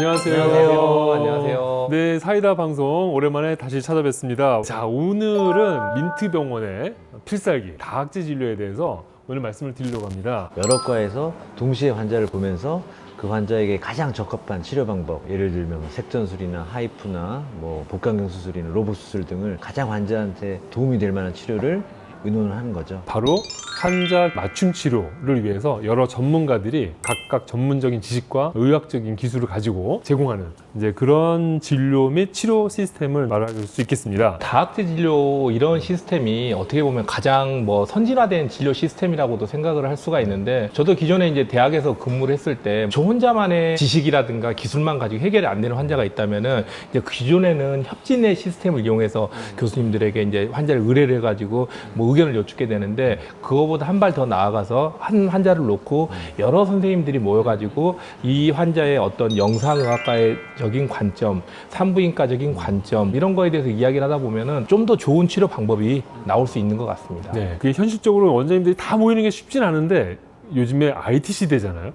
안녕하세요. 안녕하세요. 안녕하세요. 네, 사이다 방송 오랜만에 다시 찾아뵙습니다. 자, 오늘은 민트병원의 필살기 다학제 진료에 대해서 오늘 말씀을 드리려고 합니다. 여러 과에서 동시에 환자를 보면서 그 환자에게 가장 적합한 치료 방법, 예를 들면 색전술이나 하이프나 복강경 수술이나 로봇 수술 등을 가장 환자한테 도움이 될 만한 치료를 의논을 하는 거죠. 바로 환자 맞춤 치료를 위해서 여러 전문가들이 각각 전문적인 지식과 의학적인 기술을 가지고 제공하는 이제 그런 진료 및 치료 시스템을 말할 수 있겠습니다. 다학제 진료 이런 시스템이 어떻게 보면 가장 선진화된 진료 시스템이라고도 생각을 할 수가 있는데, 저도 기존에 이제 대학에서 근무를 했을 때 저 혼자만의 지식이라든가 기술만 가지고 해결이 안 되는 환자가 있다면은 이제 기존에는 협진의 시스템을 이용해서 교수님들에게 이제 환자를 의뢰를 해가지고 의견을 여쭙게 되는데, 그거보다 한 발 더 나아가서 한 환자를 놓고 여러 선생님들이 모여가지고 이 환자의 어떤 영상의학과적인 관점, 산부인과적인 관점 이런 거에 대해서 이야기를 하다 보면은 좀 더 좋은 치료 방법이 나올 수 있는 것 같습니다. 네, 그게 현실적으로 원장님들이 다 모이는 게 쉽진 않은데 요즘에 IT 시대잖아요.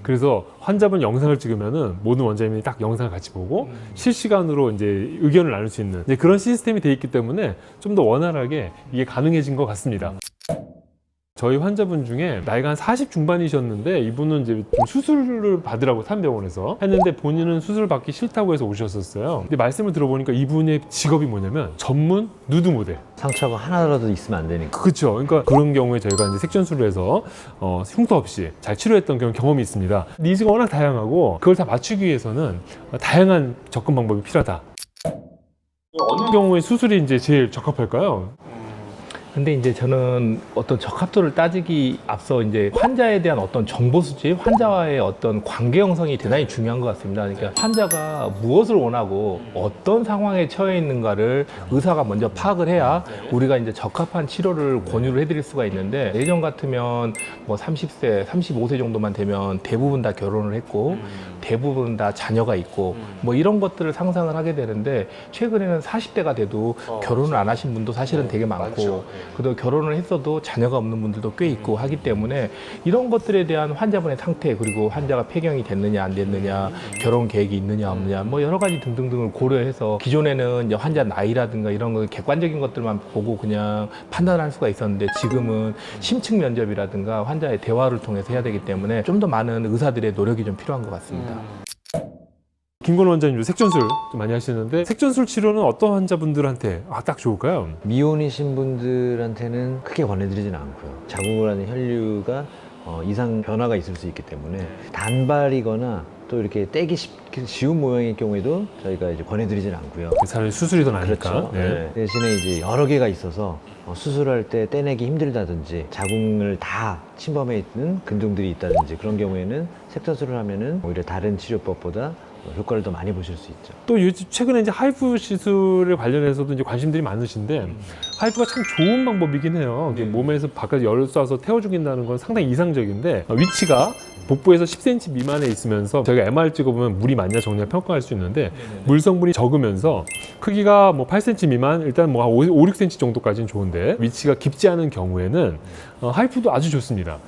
그래서 환자분 영상을 찍으면은 모든 원장님이 딱 영상을 같이 보고 실시간으로 이제 의견을 나눌 수 있는 이제 그런 시스템이 돼 있기 때문에 좀 더 원활하게 이게 가능해진 것 같습니다. 저희 환자분 중에 나이가 한 40 중반이셨는데 이분은 이제 좀 수술을 받으라고 산병원에서 했는데 본인은 수술 받기 싫다고 해서 오셨었어요. 근데 말씀을 들어보니까 이분의 직업이 뭐냐면 전문 누드 모델. 상처가 하나라도 있으면 안 되니까. 그렇죠. 그러니까 그런 경우에 저희가 이제 색전술을 해서 흉터 없이 잘 치료했던 그런 경험이 있습니다. 니즈가 워낙 다양하고 그걸 다 맞추기 위해서는 다양한 접근 방법이 필요하다. 어느 경우에 수술이 이제 제일 적합할까요? 근데 이제 저는 어떤 적합도를 따지기 앞서 이제 환자에 대한 어떤 정보 수집, 환자와의 어떤 관계 형성이 대단히 중요한 것 같습니다. 그러니까 환자가 무엇을 원하고 어떤 상황에 처해 있는가를 의사가 먼저 파악을 해야 우리가 이제 적합한 치료를 권유를 해드릴 수가 있는데, 예전 같으면 30세, 35세 정도만 되면 대부분 다 결혼을 했고 대부분 다 자녀가 있고 이런 것들을 상상을 하게 되는데, 최근에는 40대가 돼도 결혼을 안 하신 분도 사실은 되게 많고 그리고 결혼을 했어도 자녀가 없는 분들도 꽤 있고 하기 때문에 이런 것들에 대한 환자분의 상태, 그리고 환자가 폐경이 됐느냐 안 됐느냐, 결혼 계획이 있느냐 없느냐 여러 가지 등등등을 고려해서 기존에는 이제 환자 나이라든가 이런 거 객관적인 것들만 보고 그냥 판단할 수가 있었는데, 지금은 심층 면접이라든가 환자의 대화를 통해서 해야 되기 때문에 좀 더 많은 의사들의 노력이 좀 필요한 것 같습니다. 김건우 원장님도 색전술 좀 많이 하시는데 색전술 치료는 어떤 환자분들한테 딱 좋을까요? 미혼이신 분들한테는 크게 권해드리진 않고요. 자궁을 하는 혈류가 이상 변화가 있을 수 있기 때문에 단발이거나 또 이렇게 떼기 쉬운 모양의 경우에도 저희가 이제 권해드리진 않고요. 사람이 수술이 더 나니까. 그렇죠. 네. 대신에 이제 여러 개가 있어서 수술할 때 떼내기 힘들다든지 자궁을 다 침범해 있는 근종들이 있다든지 그런 경우에는 색전술을 하면은 오히려 다른 치료법보다 효과를 더 많이 보실 수 있죠. 또 요즘 최근에 이제 하이프 시술에 관련해서도 이제 관심들이 많으신데 하이프가 참 좋은 방법이긴 해요. 몸에서 바깥에 열을 쏴서 태워 죽인다는 건 상당히 이상적인데 위치가 복부에서 10cm 미만에 있으면서 저희가 MR 찍어보면 물이 많냐 적냐 평가할 수 있는데 물 성분이 적으면서 크기가 8cm 미만, 일단 한 5, 6cm 정도까지는 좋은데 위치가 깊지 않은 경우에는 하이프도 아주 좋습니다.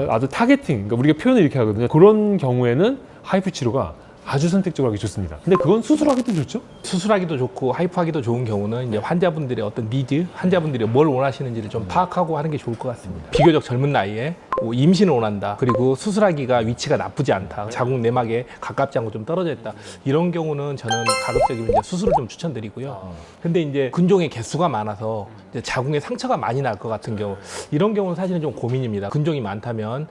아주 타겟팅, 그러니까 우리가 표현을 이렇게 하거든요. 그런 경우에는 하이프 치료가 아주 선택적으로 하기 좋습니다. 근데 그건 수술하기도 좋죠? 수술하기도 좋고 하이프하기도 좋은 경우는 이제 환자분들의 어떤 니즈, 환자분들이 뭘 원하시는지를 좀 파악하고 하는 게 좋을 것 같습니다. 비교적 젊은 나이에 임신을 원한다, 그리고 수술하기가 위치가 나쁘지 않다, 자궁 내막에 가깝지 않고 좀 떨어져 있다, 이런 경우는 저는 가급적이면 이제 수술을 좀 추천드리고요. 근데 이제 근종의 개수가 많아서 이제 자궁에 상처가 많이 날 것 같은 경우, 이런 경우는 사실은 좀 고민입니다. 근종이 많다면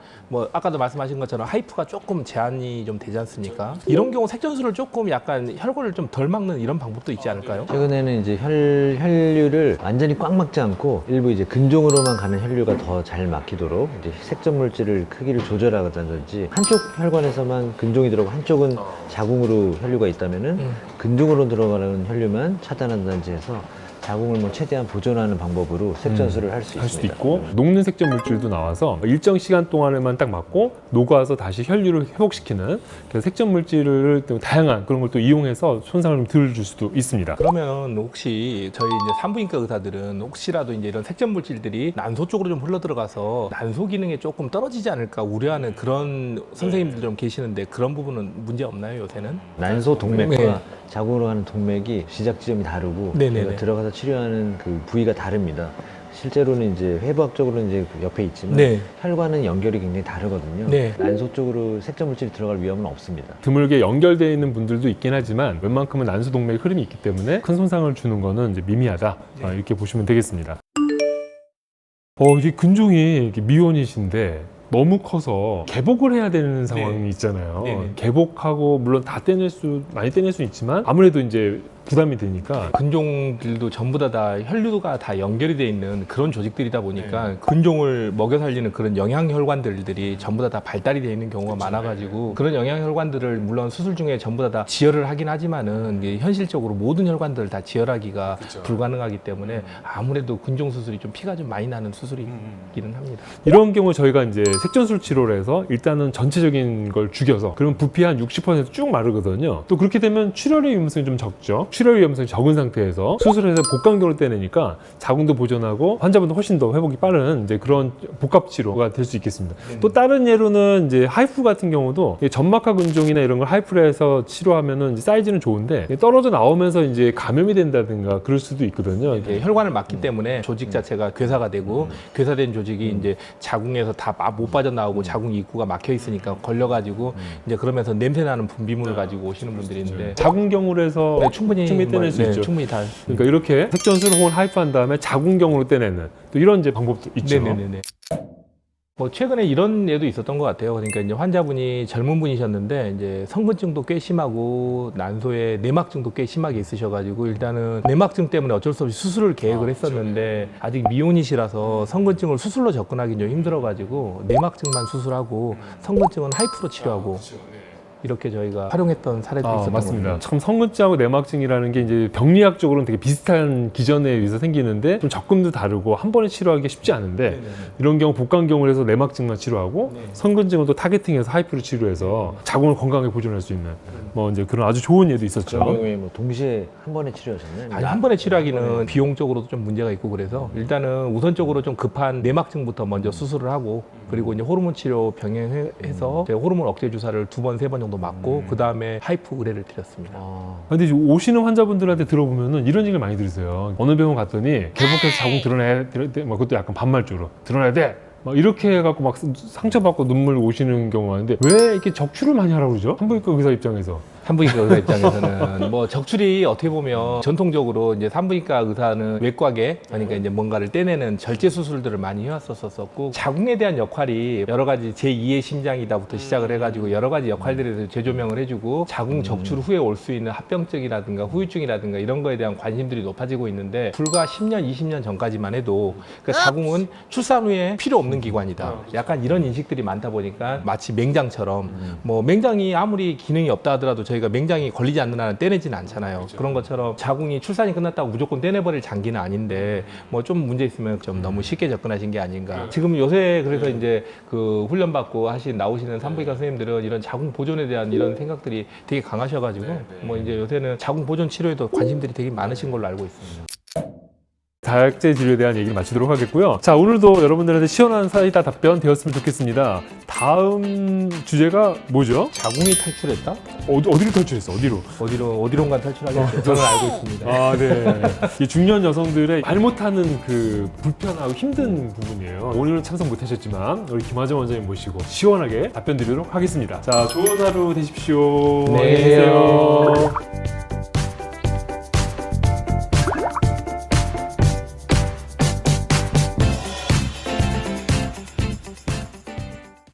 아까도 말씀하신 것처럼 하이프가 조금 제한이 좀 되지 않습니까? 이런 경우 색전술을 조금 약간 혈관을 좀 덜 막는 이런 방법도 있지 않을까요? 최근에는 이제 혈류를 완전히 꽉 막지 않고 일부 이제 근종으로만 가는 혈류가 더 잘 막히도록 이제 색전 물질을 크기를 조절하든지, 한쪽 혈관에서만 근종이 들어가고 한쪽은 자궁으로 혈류가 있다면은 근종으로 들어가는 혈류만 차단한다든지 해서 자궁을 뭐 최대한 보존하는 방법으로 색전술을 할 수 할 수도 있습니다. 있고 녹는 색전 물질도 나와서 일정 시간 동안에만 딱 맞고 녹아서 다시 혈류를 회복시키는 그래서 색전 물질을 또 다양한 그런 걸 또 이용해서 손상을 좀 덜 줄 수도 있습니다. 그러면 혹시 저희 이제 산부인과 의사들은 혹시라도 이제 이런 색전 물질들이 난소 쪽으로 좀 흘러 들어가서 난소 기능에 조금 떨어지지 않을까 우려하는 그런 선생님들 좀 계시는데 그런 부분은 문제 없나요, 요새는? 난소 동맥과 네. 자궁으로 가는 동맥이 시작 지점이 다르고 네네네. 저희가 들어가서 치료하는 그 부위가 다릅니다. 실제로는 이제 해부학적으로는 이제 그 옆에 있지만 네. 혈관은 연결이 굉장히 다르거든요. 네. 난소 쪽으로 색전 물질이 들어갈 위험은 없습니다. 드물게 연결되어 있는 분들도 있긴 하지만 웬만큼은 난소 동맥 흐름이 있기 때문에 큰 손상을 주는 거는 이제 미미하다 이렇게 보시면 되겠습니다. 이게 근종이 이렇게 미혼이신데 너무 커서 개복을 해야 되는 상황이 있잖아요. 네네. 개복하고 물론 다 많이 떼낼 수 있지만 아무래도 이제 부담이 되니까 근종들도 전부 다 혈류가 다 연결이 돼 있는 그런 조직들이다 보니까 근종을 먹여 살리는 그런 영양혈관들이 전부 다 발달이 돼 있는 경우가 많아가지고 그런 영양혈관들을 물론 수술 중에 전부 다 지혈을 하긴 하지만은 이게 현실적으로 모든 혈관들을 다 지혈하기가 불가능하기 때문에 아무래도 근종 수술이 좀 피가 좀 많이 나는 수술이기는 합니다. 이런 경우 저희가 이제 색전술 치료를 해서 일단은 전체적인 걸 죽여서 그러면 부피 한 60% 쭉 마르거든요. 또 그렇게 되면 출혈의 위험성이 좀 적죠. 출혈 위험성이 적은 상태에서 수술해서 복강경으로 떼내니까 자궁도 보존하고 환자분도 훨씬 더 회복이 빠른 이제 그런 복합 치료가 될 수 있겠습니다. 또 다른 예로는 이제 하이프 같은 경우도 점막하 근종이나 이런 걸 하이프를 해서 치료하면은 이제 사이즈는 좋은데 떨어져 나오면서 이제 감염이 된다든가 그럴 수도 있거든요. 이제 혈관을 막기 때문에 조직 자체가 괴사가 되고 괴사된 조직이 이제 자궁에서 다 못 빠져나오고 자궁 입구가 막혀 있으니까 걸려가지고 이제 그러면서 냄새 나는 분비물을 가지고 오시는 분들이 있는데 자궁경으로 해서 네, 충분히 떼낼 수 있죠. 충분히 다. 그러니까 이렇게 색전술 혹은 하이프한 다음에 자궁경으로 떼내는 또 이런 이제 방법도 있죠. 네네네. 뭐 최근에 이런 예도 있었던 것 같아요. 그러니까 이제 환자분이 젊은 분이셨는데 이제 성근증도 꽤 심하고 난소에 내막증도 꽤 심하게 있으셔가지고 일단은 내막증 때문에 어쩔 수 없이 수술을 계획을 했었는데 아직 미혼이시라서 성근증을 수술로 접근하기 좀 힘들어가지고 내막증만 수술하고 성근증은 하이프로 치료하고. 이렇게 저희가 활용했던 사례도 있었던 맞습니다. 거예요. 참 성근증하고 내막증이라는 게 이제 병리학적으로는 되게 비슷한 기전에 의해서 생기는데 좀 접근도 다르고 한 번에 치료하기가 쉽지 않은데 이런 경우 복강경을 해서 내막증만 치료하고 성근증은 또 타겟팅해서 하이프로 치료해서 자궁을 건강하게 보존할 수 있는 뭐 이제 그런 아주 좋은 예도 있었죠. 그런 경우에 뭐 동시에 한 번에 치료하셨나요? 아니, 한 번에 치료하기는 비용적으로도 좀 문제가 있고 그래서 일단은 우선적으로 좀 급한 내막증부터 먼저 수술을 하고 그리고 이제 호르몬 치료 병행해서 이제 호르몬 억제 주사를 2번, 3번 정도 맞고 그 다음에 하이프 의뢰를 드렸습니다. 근데 이제 오시는 환자분들한테 들어보면은 이런 얘기를 많이 들으세요. 어느 병원 갔더니 개복해서 자궁 드러내야 돼. 막 그것도 약간 반말적으로 드러내야 돼. 막 이렇게 해갖고 막 상처받고 눈물 오시는 경우가 많은데 왜 이렇게 적출을 많이 하라고 그러죠? 산부인과 의사 입장에서. 산부인과 의사 입장에서는 뭐 적출이 어떻게 보면 전통적으로 이제 산부인과 의사는 외곽에 그러니까 이제 뭔가를 떼내는 절제 수술들을 많이 해왔었었고 자궁에 대한 역할이 여러 가지 제2의 심장이다부터 시작을 해가지고 여러 가지 역할들에 대해서 재조명을 해주고 자궁 적출 후에 올 수 있는 합병증이라든가 후유증이라든가 이런 거에 대한 관심들이 높아지고 있는데 불과 10년, 20년 전까지만 해도 그러니까 자궁은 출산 후에 필요 없는 기관이다. 약간 이런 인식들이 많다 보니까 마치 맹장처럼 뭐 맹장이 아무리 기능이 없다 하더라도 저희가 맹장이 걸리지 않는 한은 떼내지는 않잖아요. 그런 것처럼 자궁이 출산이 끝났다고 무조건 떼내버릴 장기는 아닌데 뭐 좀 문제 있으면 좀 너무 쉽게 접근하신 게 아닌가. 지금 요새 그래서 이제 그 훈련 받고 나오시는 산부인과 선생님들은 이런 자궁 보존에 대한 이런 생각들이 되게 강하셔가지고 뭐 이제 요새는 자궁 보존 치료에도 관심들이 되게 많으신 걸로 알고 있습니다. 다약제 진료에 대한 얘기를 마치도록 하겠고요. 자, 오늘도 여러분들한테 시원한 사이다 답변 되었으면 좋겠습니다. 다음 주제가 뭐죠? 자궁이 탈출했다? 어디로 탈출했어? 어디론가 탈출하겠죠. 저는 알고 있습니다. 아, 네. 이 중년 여성들의 말 못하는 그 불편하고 힘든 부분이에요. 오늘은 참석 못하셨지만 우리 김하정 원장님 모시고 시원하게 답변 드리도록 하겠습니다. 자, 좋은 하루 되십시오. 네. 안녕히 계세요.